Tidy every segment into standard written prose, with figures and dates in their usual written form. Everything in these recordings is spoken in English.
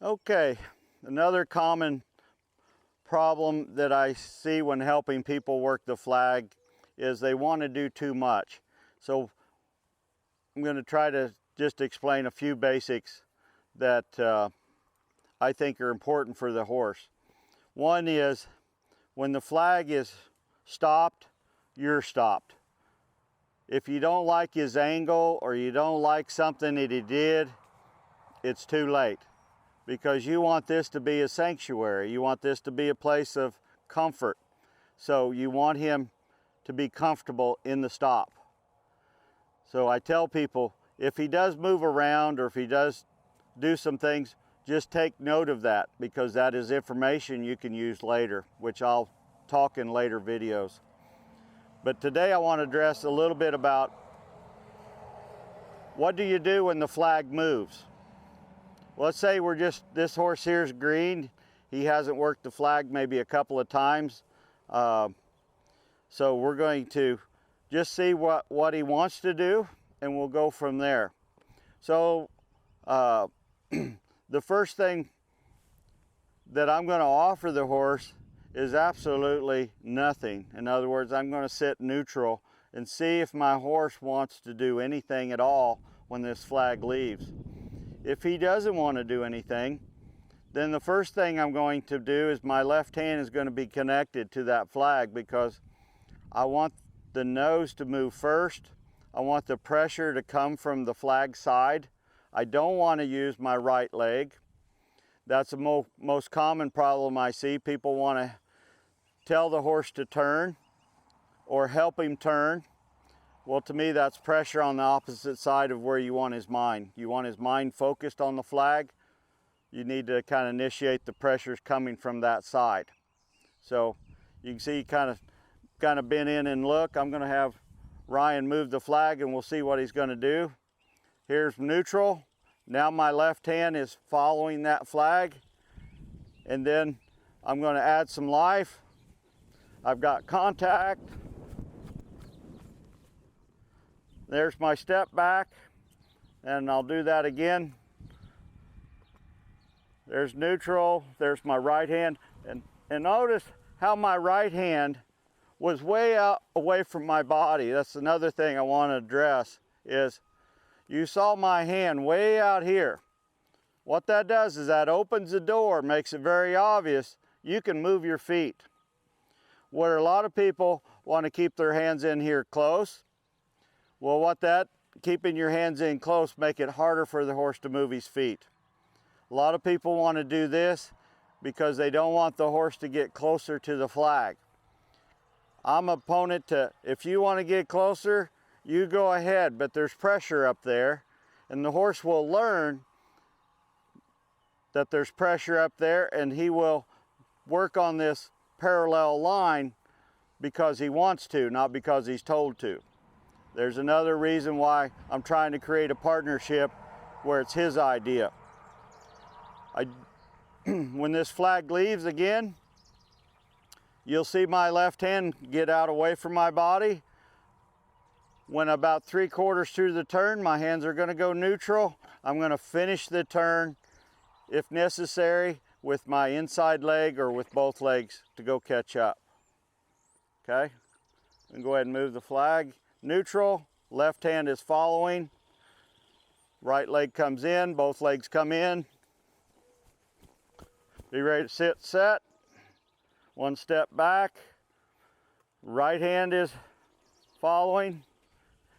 Okay, another common problem that I see when helping people work the flag is they want to do too much. So I'm going to try to just explain a few basics that I think are important for the horse. One is when the flag is stopped, you're stopped. If you don't like his angle or you don't like something that he did, it's too late. Because you want this to be a sanctuary. You want this to be a place of comfort. So you want him to be comfortable in the stop. So I tell people, if he does move around or if he does do some things, just take note of that, because that is information you can use later, which I'll talk in later videos. But today I want to address a little bit about what do you do when the flag moves. Let's say this horse here is green. He hasn't worked the flag maybe a couple of times. So we're going to just see what he wants to do, and we'll go from there. So the first thing that I'm going to offer the horse is absolutely nothing. In other words, I'm going to sit neutral and see if my horse wants to do anything at all when this flag leaves. If he doesn't want to do anything, then the first thing I'm going to do is my left hand is going to be connected to that flag, because I want the nose to move first. I want the pressure to come from the flag side. I don't want to use my right leg. That's the most common problem I see. People want to tell the horse to turn or help him turn. Well, to me, that's pressure on the opposite side of where you want his mind. You want his mind focused on the flag. You need to kind of initiate the pressures coming from that side. So you can see kind of bend in and look. I'm going to have Ryan move the flag and we'll see what he's going to do. Here's neutral. Now my left hand is following that flag. And then I'm going to add some life. I've got contact. There's my step back, and I'll do that again. There's neutral, there's my right hand, and notice how my right hand was way out away from my body. That's another thing I want to address, is you saw my hand way out here. What that does is that opens the door, makes it very obvious you can move your feet. Where a lot of people want to keep their hands in here close, well, keeping your hands in close make it harder for the horse to move his feet. A lot of people want to do this because they don't want the horse to get closer to the flag. I'm an opponent to, if you want to get closer, you go ahead, but there's pressure up there, and the horse will learn that there's pressure up there, and he will work on this parallel line because he wants to, not because he's told to. There's another reason why I'm trying to create a partnership where it's his idea. When this flag leaves again, you'll see my left hand get out away from my body. When about 3/4 through the turn, my hands are going to go neutral. I'm going to finish the turn, if necessary, with my inside leg or with both legs to go catch up. Okay? And go ahead and move the flag. Neutral, left hand is following. Right leg comes in, both legs come in. Be ready to sit, set. One step back. Right hand is following.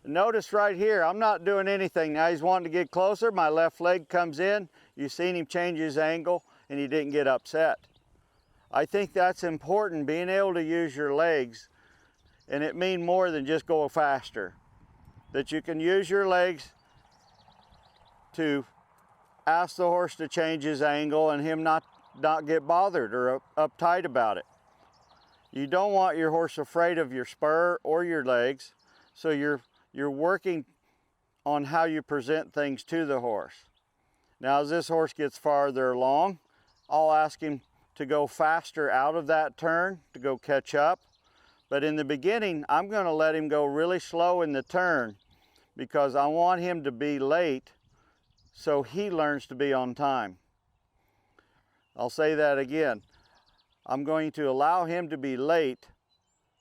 Notice right here, I'm not doing anything. Now he's wanting to get closer. My left leg comes in. You've seen him change his angle and he didn't get upset. I think that's important, being able to use your legs. And it means more than just go faster. That you can use your legs to ask the horse to change his angle and him not get bothered or uptight about it. You don't want your horse afraid of your spur or your legs, so you're working on how you present things to the horse. Now as this horse gets farther along, I'll ask him to go faster out of that turn to go catch up. But in the beginning, I'm going to let him go really slow in the turn because I want him to be late so he learns to be on time. I'll say that again. I'm going to allow him to be late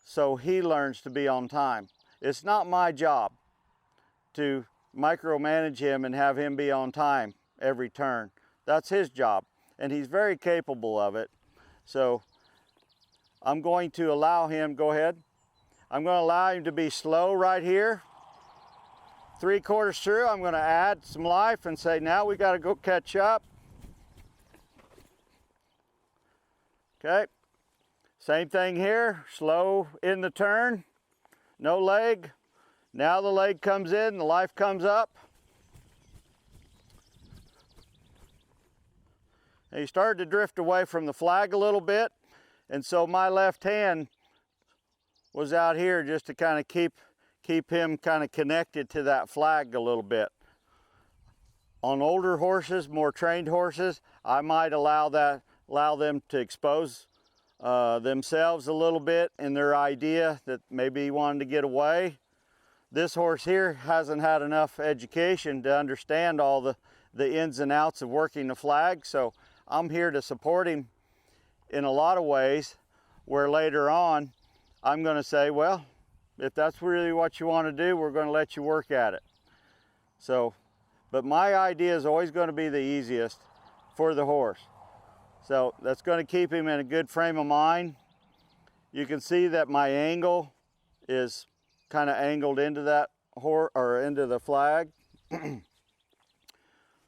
so he learns to be on time. It's not my job to micromanage him and have him be on time every turn. That's his job, and he's very capable of it. So I'm going to allow him, go ahead. I'm going to allow him to be slow right here. 3/4 through, I'm going to add some life and say, now we got to go catch up. Okay, same thing here, slow in the turn, no leg. Now the leg comes in, the life comes up. And he started to drift away from the flag a little bit, and so my left hand was out here just to kind of keep him kind of connected to that flag a little bit. On older horses, more trained horses, I might allow them to expose themselves a little bit in their idea that maybe he wanted to get away. This horse here hasn't had enough education to understand all the ins and outs of working the flag, so I'm here to support him in a lot of ways, where later on I'm going to say, well, if that's really what you want to do, we're going to let you work at it. So, but my idea is always going to be the easiest for the horse. So that's going to keep him in a good frame of mind. You can see that my angle is kind of angled into that horse or into the flag.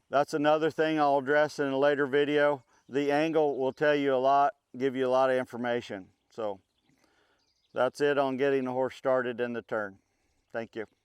That's another thing I'll address in a later video. The angle will tell you a lot, give you a lot of information. So that's it on getting the horse started in the turn. Thank you.